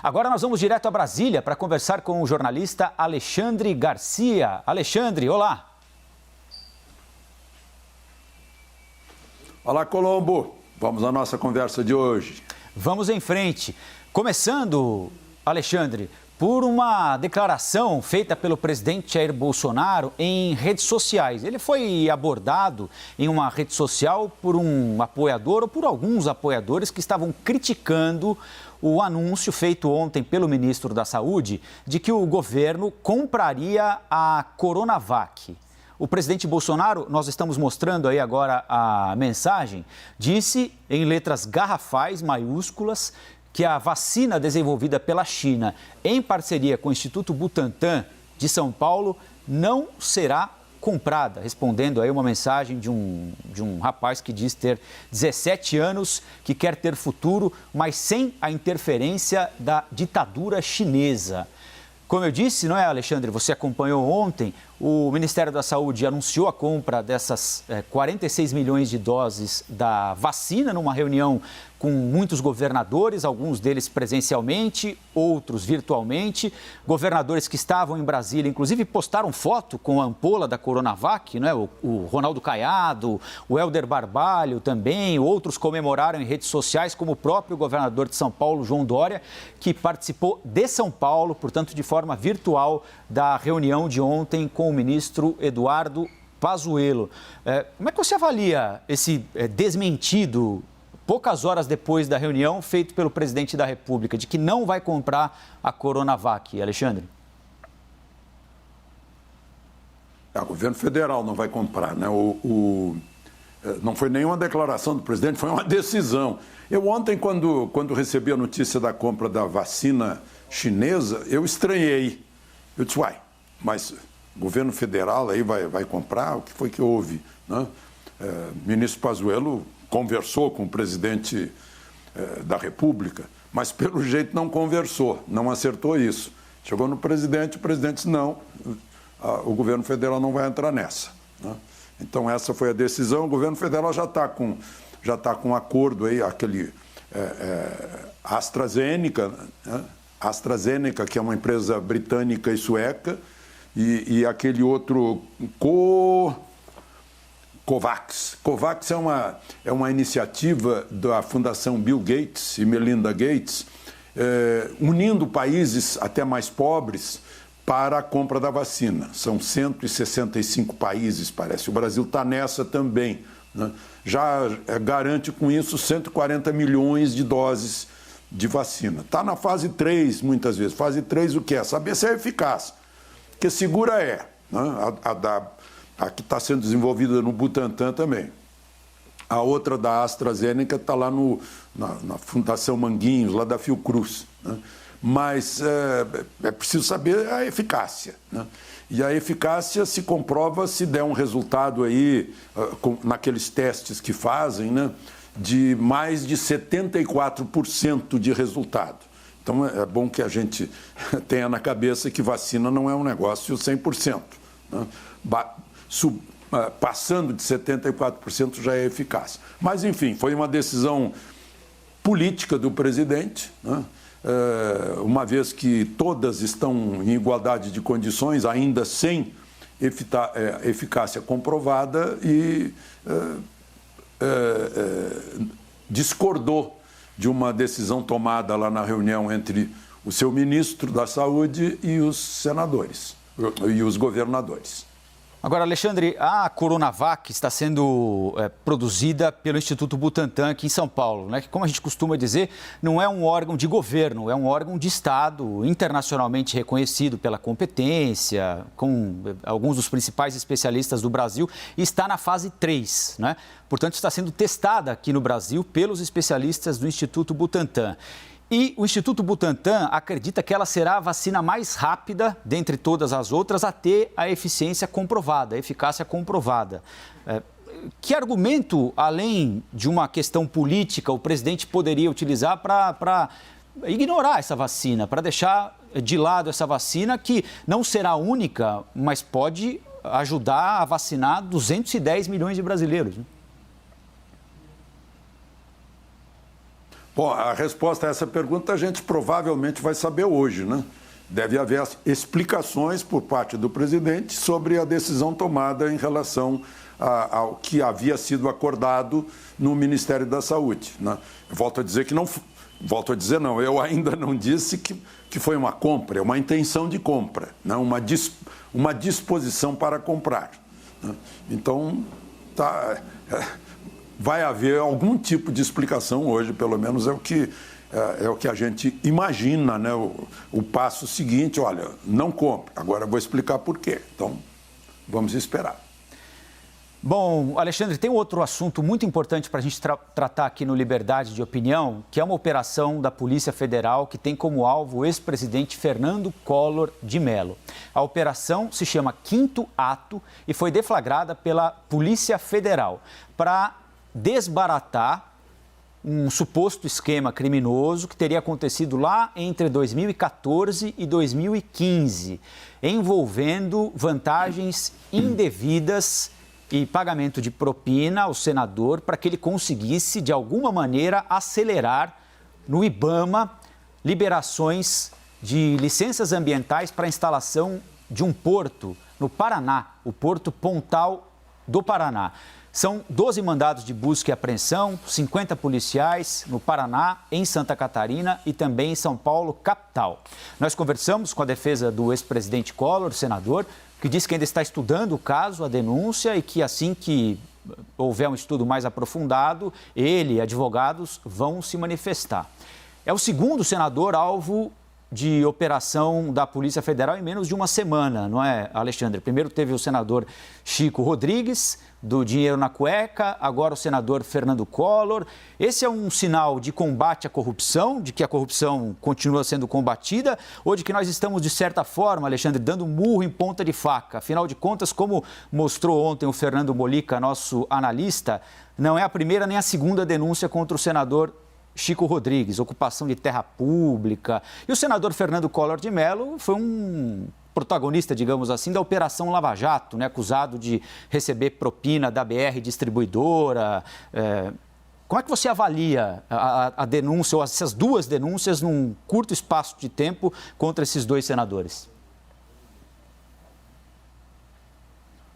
Agora nós vamos direto a Brasília para conversar com o jornalista Alexandre Garcia. Alexandre, olá. Olá, Colombo. Vamos à nossa conversa de hoje. Vamos em frente. Começando, Alexandre, por uma declaração feita pelo presidente Jair Bolsonaro em redes sociais. Ele foi abordado em uma rede social por um apoiador ou por alguns apoiadores que estavam criticando o anúncio feito ontem pelo ministro da Saúde de que o governo compraria a Coronavac. O presidente Bolsonaro, nós estamos mostrando aí agora a mensagem, disse em letras garrafais, maiúsculas, que a vacina desenvolvida pela China em parceria com o Instituto Butantan de São Paulo não será comprada, respondendo aí uma mensagem de um rapaz que diz ter 17 anos, que quer ter futuro, mas sem a interferência da ditadura chinesa. Como eu disse, não é, Alexandre? Você acompanhou ontem, o Ministério da Saúde anunciou a compra dessas 46 milhões de doses da vacina numa reunião com muitos governadores, alguns deles presencialmente, outros virtualmente. Governadores que estavam em Brasília, inclusive, postaram foto com a ampola da Coronavac, né? O Ronaldo Caiado, o Helder Barbalho também, outros comemoraram em redes sociais, como o próprio governador de São Paulo, João Dória, que participou de São Paulo, portanto, de forma virtual, da reunião de ontem com o ministro Eduardo Pazuello. Como é que você avalia esse desmentido, poucas horas depois da reunião, feito pelo presidente da República, de que não vai comprar a Coronavac, Alexandre? O governo federal não vai comprar, né? Não foi nenhuma declaração do presidente, foi uma decisão. Eu ontem, quando recebi a notícia da compra da vacina chinesa, eu estranhei. Eu disse, mas o governo federal aí vai comprar? O que foi que houve, né? O ministro Pazuello conversou com o presidente da República, mas pelo jeito não conversou, não acertou isso. Chegou no presidente, o presidente disse, não, o governo federal não vai entrar nessa, né? Então essa foi a decisão, o governo federal já está com um acordo aí, aquele AstraZeneca, né? AstraZeneca, que é uma empresa britânica e sueca, e aquele outro COVAX. COVAX é uma iniciativa da Fundação Bill Gates e Melinda Gates, unindo países até mais pobres para a compra da vacina. São 165 países, parece. O Brasil está nessa também, né? Já garante com isso 140 milhões de doses de vacina. Está na fase 3, muitas vezes. Fase 3 o que é? Saber se é eficaz. Porque segura né? A que está sendo desenvolvida no Butantan também. A outra da AstraZeneca está lá na Fundação Manguinhos, lá da Fiocruz, né? Mas é preciso saber a eficácia, né? E a eficácia se comprova se der um resultado aí, naqueles testes que fazem, né? De mais de 74% de resultado. Então é bom que a gente tenha na cabeça que vacina não é um negócio 100%, né? Passando de 74% já é eficaz. Mas, enfim, foi uma decisão política do presidente, né? Uma vez que todas estão em igualdade de condições, ainda sem eficácia comprovada, e discordou de uma decisão tomada lá na reunião entre o seu ministro da Saúde e os senadores e os governadores. Agora, Alexandre, a Coronavac está sendo produzida pelo Instituto Butantan aqui em São Paulo, né? Que, como a gente costuma dizer, não é um órgão de governo, é um órgão de Estado, internacionalmente reconhecido pela competência, com alguns dos principais especialistas do Brasil, e está na fase 3, né? Portanto, está sendo testada aqui no Brasil pelos especialistas do Instituto Butantan. E o Instituto Butantan acredita que ela será a vacina mais rápida, dentre todas as outras, a ter a eficiência comprovada, a eficácia comprovada. Que argumento, além de uma questão política, o presidente poderia utilizar para ignorar essa vacina, para deixar de lado essa vacina que não será única, mas pode ajudar a vacinar 210 milhões de brasileiros, né? Bom, a resposta a essa pergunta a gente provavelmente vai saber hoje, né? Deve haver explicações por parte do presidente sobre a decisão tomada em relação ao que havia sido acordado no Ministério da Saúde, né? Eu volto a dizer que não... Volto a dizer, não, eu ainda não disse que foi uma compra, é uma intenção de compra, né? Uma disposição para comprar, né? Então, vai haver algum tipo de explicação hoje, pelo menos é o que a gente imagina, né? O passo seguinte, olha, não compre, agora eu vou explicar por quê. Então, vamos esperar. Bom, Alexandre, tem um outro assunto muito importante para a gente tratar aqui no Liberdade de Opinião, que é uma operação da Polícia Federal que tem como alvo o ex-presidente Fernando Collor de Mello. A operação se chama Quinto Ato e foi deflagrada pela Polícia Federal para desbaratar um suposto esquema criminoso que teria acontecido lá entre 2014 e 2015, envolvendo vantagens indevidas e pagamento de propina ao senador para que ele conseguisse, de alguma maneira, acelerar no IBAMA liberações de licenças ambientais para a instalação de um porto no Paraná, o Porto Pontal do Paraná. São 12 mandados de busca e apreensão, 50 policiais no Paraná, em Santa Catarina e também em São Paulo, capital. Nós conversamos com a defesa do ex-presidente Collor, senador, que diz que ainda está estudando o caso, a denúncia, e que assim que houver um estudo mais aprofundado, ele e advogados vão se manifestar. É o segundo senador alvo de operação da Polícia Federal em menos de uma semana, não é, Alexandre? Primeiro teve o senador Chico Rodrigues, do Dinheiro na Cueca, agora o senador Fernando Collor. Esse é um sinal de combate à corrupção, de que a corrupção continua sendo combatida, ou de que nós estamos, de certa forma, Alexandre, dando murro em ponta de faca? Afinal de contas, como mostrou ontem o Fernando Molica, nosso analista, não é a primeira nem a segunda denúncia contra o senador Chico Rodrigues, ocupação de terra pública. E o senador Fernando Collor de Mello foi um protagonista, digamos assim, da Operação Lava Jato, né? Acusado de receber propina da BR Distribuidora. Como é que você avalia a denúncia, ou essas duas denúncias, num curto espaço de tempo contra esses dois senadores?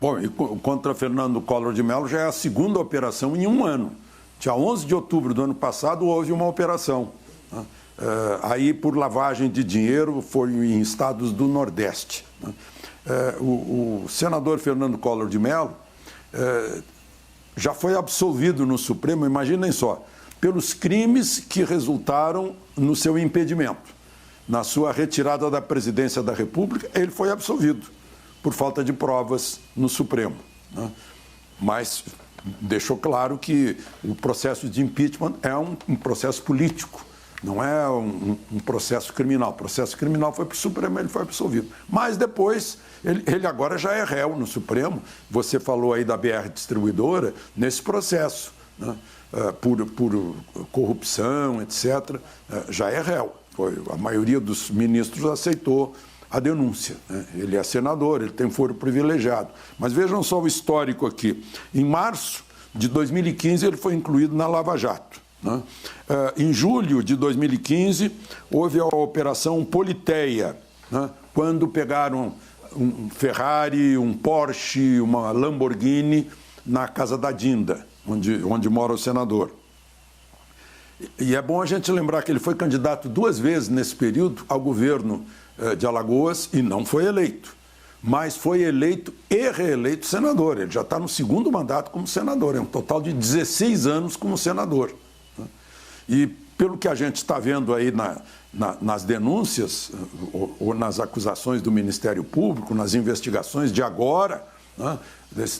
Bom, e contra Fernando Collor de Mello já é a segunda operação em um ano. Dia 11 de outubro do ano passado houve uma operação, né? Aí por lavagem de dinheiro, foi em estados do Nordeste, né? O senador Fernando Collor de Mello já foi absolvido no Supremo, imaginem só, pelos crimes que resultaram no seu impedimento. Na sua retirada da presidência da República, ele foi absolvido por falta de provas no Supremo, né? Mas deixou claro que o processo de impeachment é um processo político, não é um processo criminal. O processo criminal foi para o Supremo, ele foi absolvido. Mas depois, ele agora já é réu no Supremo. Você falou aí da BR Distribuidora, nesse processo, né? Por corrupção, etc., já é réu. A maioria dos ministros aceitou a denúncia, né? Ele é senador, ele tem foro privilegiado. Mas vejam só o histórico aqui. Em março de 2015, ele foi incluído na Lava Jato, né? Em julho de 2015, houve a Operação Politeia, né? Quando pegaram um Ferrari, um Porsche, uma Lamborghini na casa da Dinda, onde mora o senador. E é bom a gente lembrar que ele foi candidato 2 vezes nesse período ao governo de Alagoas e não foi eleito, mas foi eleito e reeleito senador. Ele já está no segundo mandato como senador, é um total de 16 anos como senador, né? E pelo que a gente está vendo aí nas denúncias ou nas acusações do Ministério Público, nas investigações de agora, né,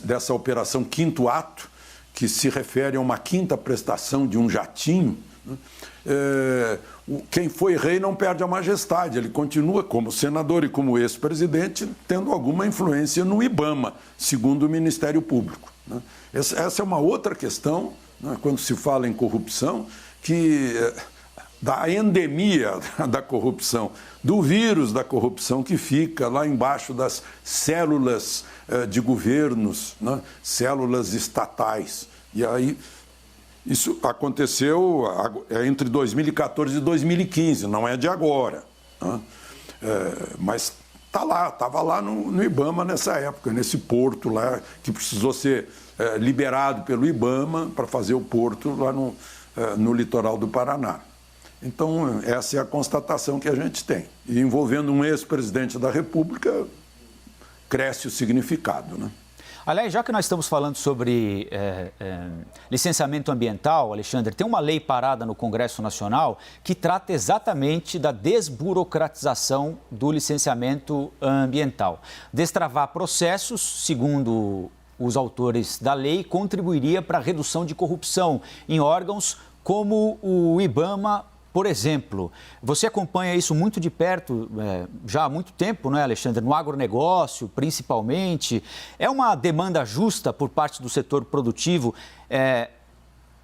dessa operação Quinto Ato, que se refere a uma quinta prestação de um jatinho, né? Quem foi rei não perde a majestade, ele continua como senador e como ex-presidente tendo alguma influência no IBAMA, segundo o Ministério Público, né? Essa é uma outra questão, né, quando se fala em corrupção, da endemia da corrupção, do vírus da corrupção que fica lá embaixo das células de governos, né, células estatais. E aí Isso aconteceu entre 2014 e 2015, não é de agora, né? Mas estava lá no IBAMA nessa época, nesse porto lá, que precisou ser liberado pelo IBAMA para fazer o porto lá no litoral do Paraná. Então, essa é a constatação que a gente tem. E envolvendo um ex-presidente da República, cresce o significado, né? Aliás, já que nós estamos falando sobre licenciamento ambiental, Alexandre, tem uma lei parada no Congresso Nacional que trata exatamente da desburocratização do licenciamento ambiental. Destravar processos, segundo os autores da lei, contribuiria para a redução de corrupção em órgãos como o IBAMA, por exemplo. Você acompanha isso muito de perto já há muito tempo, não é, Alexandre? No agronegócio, principalmente. É uma demanda justa por parte do setor produtivo.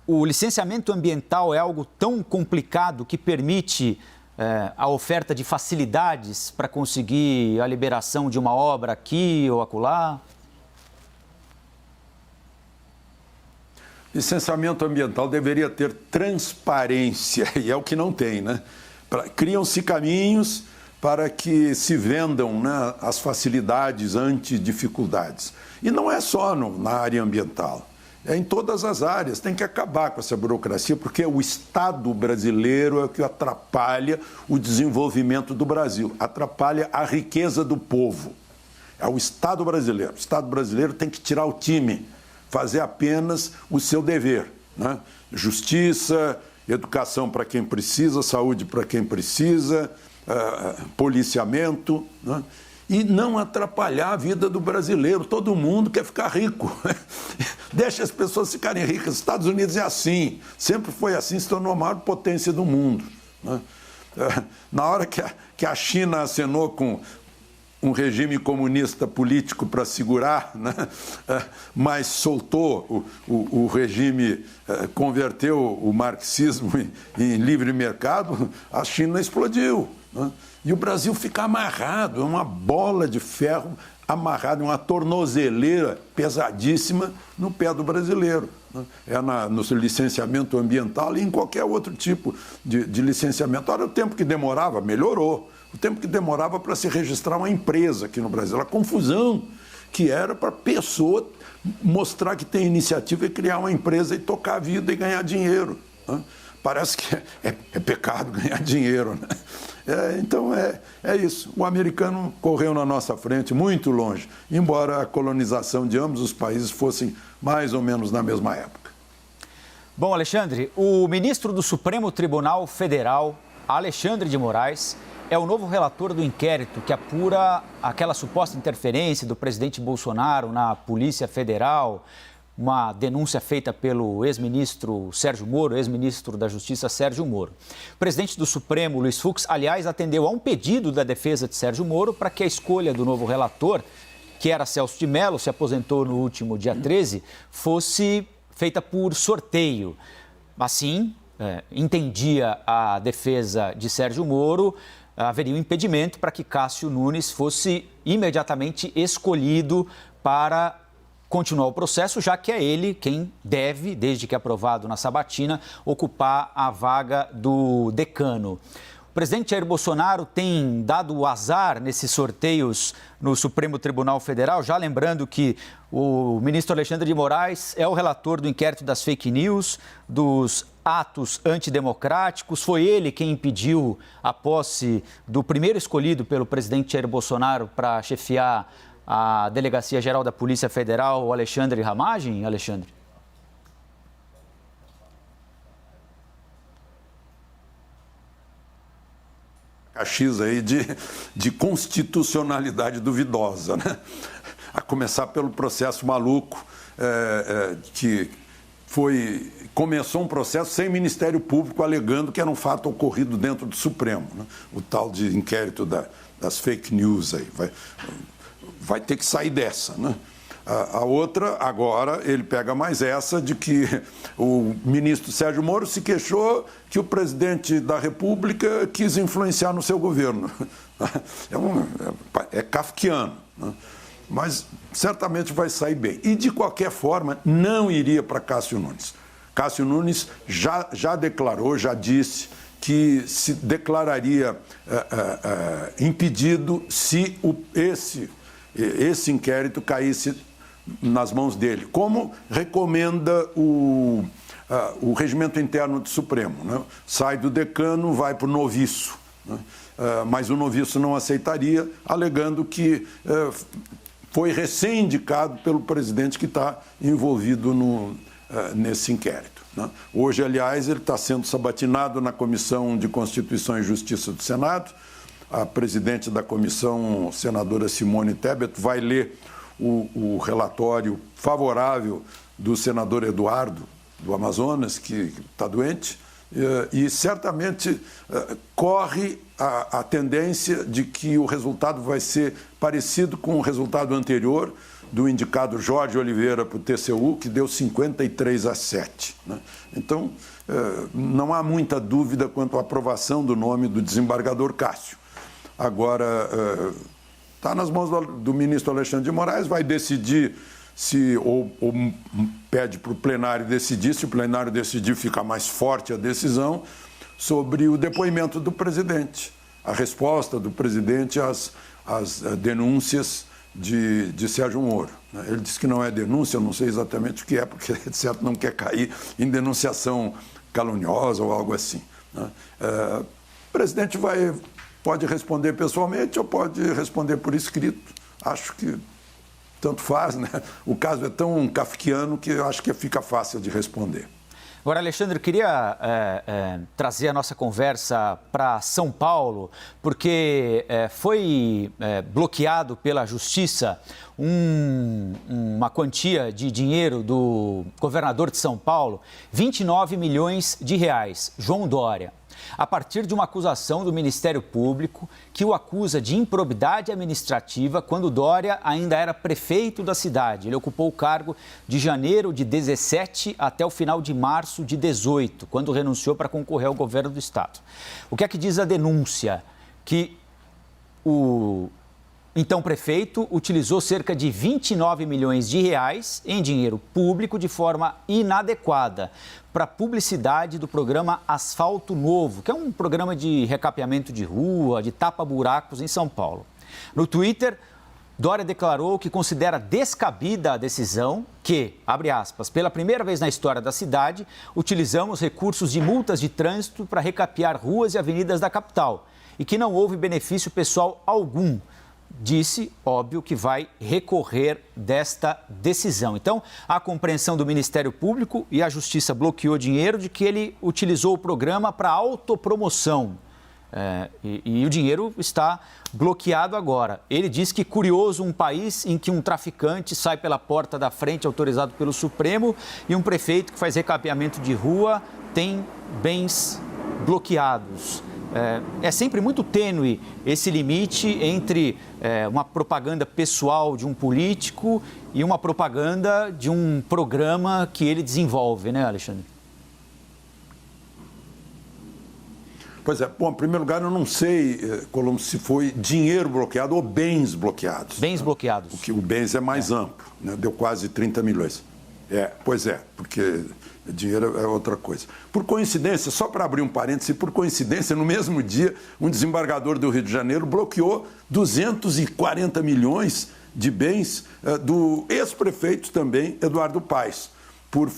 O licenciamento ambiental é algo tão complicado que permite a oferta de facilidades para conseguir a liberação de uma obra aqui ou acolá? Licenciamento ambiental deveria ter transparência, e é o que não tem, né? Criam-se caminhos para que se vendam, né, as facilidades ante dificuldades. E não é só na área ambiental, é em todas as áreas. Tem que acabar com essa burocracia, porque o Estado brasileiro é o que atrapalha o desenvolvimento do Brasil, atrapalha a riqueza do povo. É o Estado brasileiro. O Estado brasileiro tem que tirar o time, fazer apenas o seu dever, né? Justiça, educação para quem precisa, saúde para quem precisa, policiamento, né? E não atrapalhar a vida do brasileiro. Todo mundo quer ficar rico. Deixa as pessoas ficarem ricas. Os Estados Unidos é assim, sempre foi assim, se tornou a maior potência do mundo, né? Na hora que a China acenou com um regime comunista político para segurar, né? Mas soltou o regime, converteu o marxismo em livre mercado, a China explodiu, né? E o Brasil fica amarrado, é uma bola de ferro amarrada, uma tornozeleira pesadíssima no pé do brasileiro, né? No licenciamento ambiental e em qualquer outro tipo de licenciamento. Olha o tempo que demorava, melhorou. O tempo que demorava para se registrar uma empresa aqui no Brasil, a confusão que era para a pessoa mostrar que tem iniciativa e criar uma empresa e tocar a vida e ganhar dinheiro, né? Parece que é pecado ganhar dinheiro, né? Então é isso. O americano correu na nossa frente muito longe, embora a colonização de ambos os países fossem mais ou menos na mesma época. Bom, Alexandre, o ministro do Supremo Tribunal Federal, Alexandre de Moraes, é o novo relator do inquérito que apura aquela suposta interferência do presidente Bolsonaro na Polícia Federal, uma denúncia feita pelo ex-ministro Sérgio Moro, ex-ministro da Justiça Sérgio Moro. O presidente do Supremo, Luiz Fux, aliás, atendeu a um pedido da defesa de Sérgio Moro para que a escolha do novo relator, que era Celso de Mello, se aposentou no último dia 13, fosse feita por sorteio. Assim, entendia a defesa de Sérgio Moro, haveria um impedimento para que Cássio Nunes fosse imediatamente escolhido para continuar o processo, já que é ele quem deve, desde que aprovado na sabatina, ocupar a vaga do decano. O presidente Jair Bolsonaro tem dado o azar nesses sorteios no Supremo Tribunal Federal, já lembrando que o ministro Alexandre de Moraes é o relator do inquérito das fake news, dos atos antidemocráticos. Foi ele quem impediu a posse do primeiro escolhido pelo presidente Jair Bolsonaro para chefiar a Delegacia Geral da Polícia Federal, o Alexandre Ramagem, Alexandre? X aí de constitucionalidade duvidosa, né? A começar pelo processo maluco, que começou um processo sem Ministério Público alegando que era um fato ocorrido dentro do Supremo, né? O tal de inquérito das fake news aí. Vai ter que sair dessa, né? A outra, agora, ele pega mais essa de que o ministro Sérgio Moro se queixou que o presidente da República quis influenciar no seu governo. É kafkiano, né? Mas certamente vai sair bem. E, de qualquer forma, não iria para Cássio Nunes. Cássio Nunes já declarou, já disse que se declararia impedido se esse inquérito caísse nas mãos dele, como recomenda o regimento interno do Supremo, né? Sai do decano, vai para o noviço, né? Mas o noviço não aceitaria, alegando que foi recém-indicado pelo presidente que está envolvido nesse inquérito, né? Hoje, aliás, ele está sendo sabatinado na Comissão de Constituição e Justiça do Senado. A presidente da comissão, senadora Simone Tebet, vai ler o relatório favorável do senador Eduardo, do Amazonas, que está doente, e certamente corre a tendência de que o resultado vai ser parecido com o resultado anterior do indicado Jorge Oliveira para o TCU, que deu 53-7. Né? Então, não há muita dúvida quanto à aprovação do nome do desembargador Cássio. Agora, está nas mãos do ministro Alexandre de Moraes, vai decidir ou pede para o plenário decidir, se o plenário decidir fica mais forte a decisão sobre o depoimento do presidente, a resposta do presidente às denúncias de Sérgio Moro. Ele disse que não é denúncia, eu não sei exatamente o que é, porque ele, de certo, não quer cair em denunciação caluniosa ou algo assim. O presidente pode responder pessoalmente ou pode responder por escrito. Acho que tanto faz, né? O caso é tão kafkiano que eu acho que fica fácil de responder. Agora, Alexandre, eu queria trazer a nossa conversa para São Paulo, porque foi bloqueado pela Justiça uma quantia de dinheiro do governador de São Paulo, 29 milhões de reais, João Dória, a partir de uma acusação do Ministério Público que o acusa de improbidade administrativa quando Dória ainda era prefeito da cidade. Ele ocupou o cargo de janeiro de 17 até o final de março de 18, quando renunciou para concorrer ao governo do estado. O que é que diz a denúncia? Que o então prefeito utilizou cerca de 29 milhões de reais em dinheiro público de forma inadequada para publicidade do programa Asfalto Novo, que é um programa de recapeamento de rua, de tapa-buracos em São Paulo. No Twitter, Dória declarou que considera descabida a decisão que, abre aspas, pela primeira vez na história da cidade, utilizamos recursos de multas de trânsito para recapear ruas e avenidas da capital e que não houve benefício pessoal algum. Disse, óbvio, que vai recorrer desta decisão. Então, a compreensão do Ministério Público e a Justiça bloqueou dinheiro de que ele utilizou o programa para autopromoção. E o dinheiro está bloqueado agora. Ele diz que curioso um país em que um traficante sai pela porta da frente autorizado pelo Supremo e um prefeito que faz recapeamento de rua tem bens bloqueados. É sempre muito tênue esse limite entre uma propaganda pessoal de um político e uma propaganda de um programa que ele desenvolve, né, Alexandre? Pois é. Bom, em primeiro lugar, eu não sei, Colombo, se foi dinheiro bloqueado ou bens bloqueados. Bens bloqueados. O bens é mais amplo, né? Deu quase 30 milhões. Pois é, porque dinheiro é outra coisa. Por coincidência, só para abrir um parêntese, por coincidência, no mesmo dia, um desembargador do Rio de Janeiro bloqueou 240 milhões de bens do ex-prefeito também, Eduardo Paes, por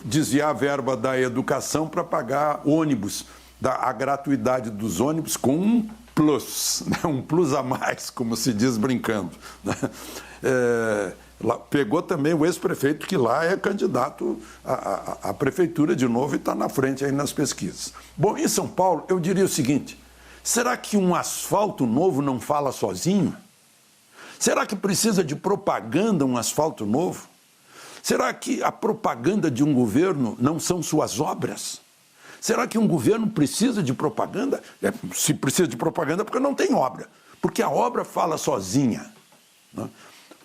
desviar a verba da educação para pagar ônibus, a gratuidade dos ônibus com um plus, né? Um plus a mais, como se diz brincando, né? Pegou também o ex-prefeito, que lá é candidato à prefeitura de novo e está na frente aí nas pesquisas. Bom, em São Paulo, eu diria o seguinte: será que um asfalto novo não fala sozinho? Será que precisa de propaganda um asfalto novo? Será que a propaganda de um governo não são suas obras? Será que um governo precisa de propaganda? Se precisa de propaganda, porque não tem obra. Porque a obra fala sozinha, né?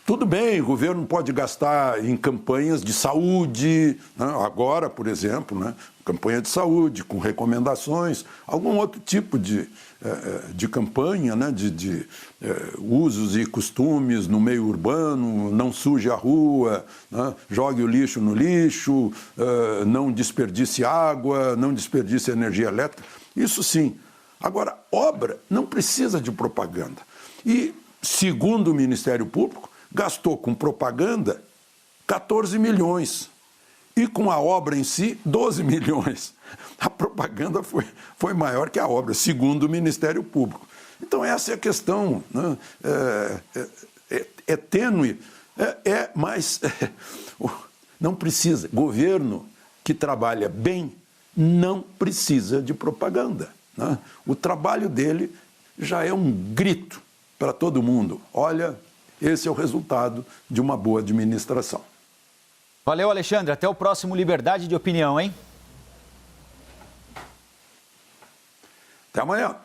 Tudo bem, o governo pode gastar em campanhas de saúde, né? Agora, por exemplo, né? Campanha de saúde, com recomendações, algum outro tipo de campanha, né? de usos e costumes no meio urbano, não suje a rua, né? Jogue o lixo no lixo, não desperdice água, não desperdice energia elétrica, isso sim. Agora, obra não precisa de propaganda. E, segundo o Ministério Público, gastou com propaganda 14 milhões e com a obra em si 12 milhões. A propaganda foi maior que a obra, segundo o Ministério Público. Então essa é a questão, né? É tênue, mas não precisa. Governo que trabalha bem não precisa de propaganda, né? O trabalho dele já é um grito para todo mundo. Olha, esse é o resultado de uma boa administração. Valeu, Alexandre. Até o próximo Liberdade de Opinião, hein? Até amanhã.